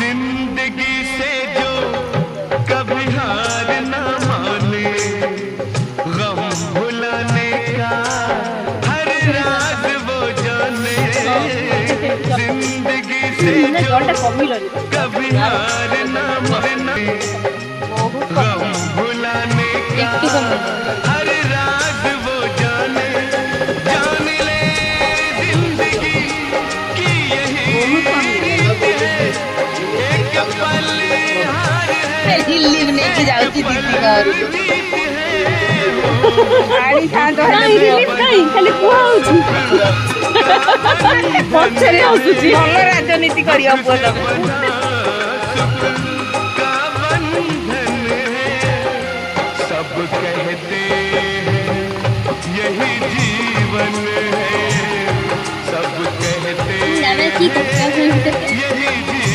जिंदगी से जो कभी हार ना माने, गम भुलाने का हर राज वो जाने। जिंदगी से जो कभी हार ना माने, गम भुलाने का हर राज वो जाने। जान ले जिंदगी की यही रीत है, एक पल हार है, दिल्ली में लेके जाओ दीदी घर आड़ी खान तो खाली कुआ होची पछरे हसुची ଭଲ ରାଜନୀତି କରିବ ପୁଅ ତମେ का बंधन है। सब कहते हैं यही जीवन है, सब कहते हैं